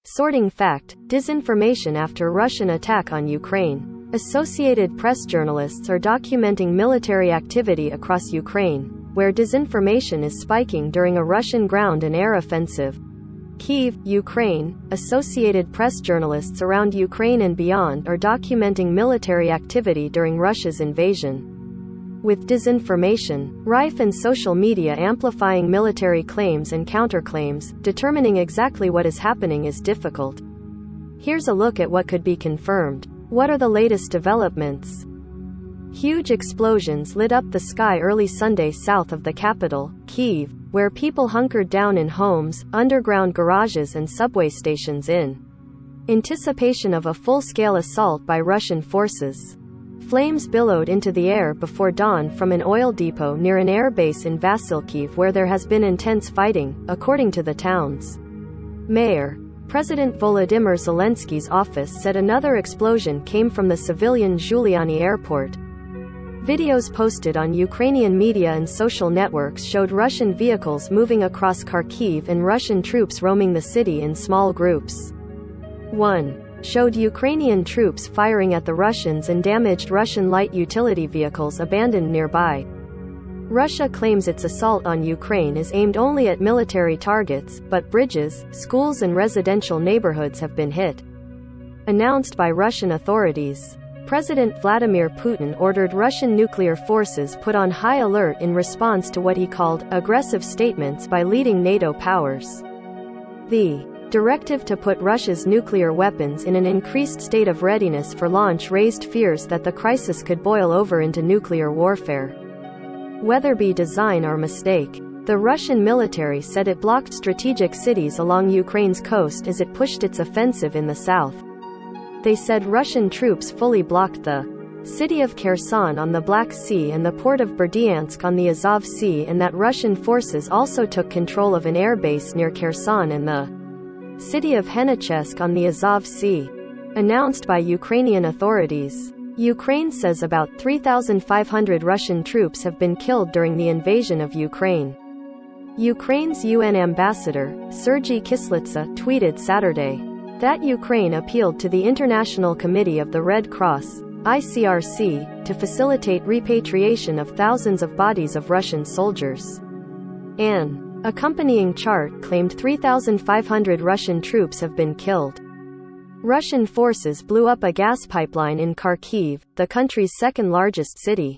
Sorting fact, disinformation after Russian attack on Ukraine. Associated Press journalists are documenting military activity across Ukraine, where disinformation is spiking during a Russian ground and air offensive. Kyiv, Ukraine. Associated Press journalists around Ukraine and beyond are documenting military activity during Russia's invasion. With disinformation rife and social media amplifying military claims and counterclaims, determining exactly what is happening is difficult. Here's a look at what could be confirmed. What are the latest developments? Huge explosions lit up the sky early Sunday south of the capital, Kyiv, where people hunkered down in homes, underground garages and subway stations in anticipation of a full-scale assault by Russian forces. Flames billowed into the air before dawn from an oil depot near an air base in Vasilkiv where there has been intense fighting, according to the town's mayor. President Volodymyr Zelensky's office said another explosion came from the civilian Zhuliany airport. Videos posted on Ukrainian media and social networks showed Russian vehicles moving across Kharkiv and Russian troops roaming the city in small groups. 1. Showed Ukrainian troops firing at the Russians and damaged Russian light utility vehicles abandoned nearby. Russia claims its assault on Ukraine is aimed only at military targets, but bridges, schools and residential neighborhoods have been hit. Announced by Russian authorities. President Vladimir Putin ordered Russian nuclear forces put on high alert in response to what he called aggressive statements by leading NATO powers. The directive to put Russia's nuclear weapons in an increased state of readiness for launch raised fears that the crisis could boil over into nuclear warfare. Whether by design or mistake, the Russian military said it blocked strategic cities along Ukraine's coast as it pushed its offensive in the south. They said Russian troops fully blocked the city of Kherson on the Black Sea and the port of Berdyansk on the Azov Sea, and that Russian forces also took control of an air base near Kherson and the city of Henichesk on the Azov Sea. Announced by Ukrainian authorities. Ukraine says about 3,500 Russian troops have been killed during the invasion of Ukraine. Ukraine's UN ambassador, Sergei Kislitsa, tweeted Saturday that Ukraine appealed to the International Committee of the Red Cross, ICRC, to facilitate repatriation of thousands of bodies of Russian soldiers. An accompanying chart claimed 3,500 Russian troops have been killed. Russian forces blew up a gas pipeline in Kharkiv, the country's second-largest city.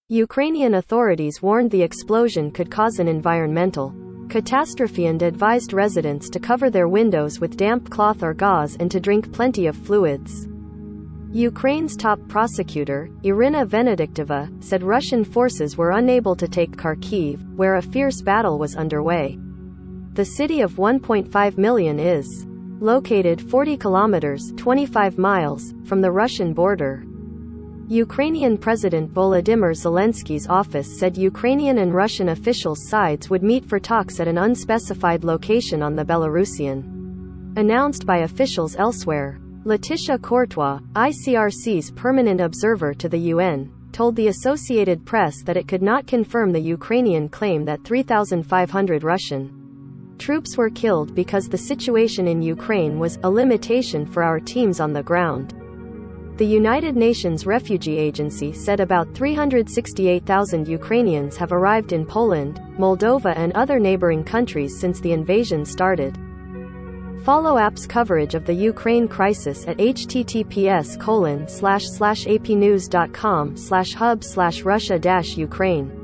Ukrainian authorities warned the explosion could cause an environmental catastrophe and advised residents to cover their windows with damp cloth or gauze and to drink plenty of fluids. Ukraine's top prosecutor, Irina Venediktova, said Russian forces were unable to take Kharkiv, where a fierce battle was underway. The city of 1.5 million is located 40 kilometers (25 miles) from the Russian border. Ukrainian President Volodymyr Zelensky's office said Ukrainian and Russian officials' sides would meet for talks at an unspecified location on the Belarusian. Announced by officials elsewhere. Laetitia Courtois, ICRC's permanent observer to the UN, told the Associated Press that it could not confirm the Ukrainian claim that 3,500 Russian troops were killed because the situation in Ukraine was a limitation for our teams on the ground. The United Nations Refugee Agency said about 368,000 Ukrainians have arrived in Poland, Moldova and other neighboring countries since the invasion started. Follow app's coverage of the Ukraine crisis at https://apnews.com/hub/Russia-Ukraine.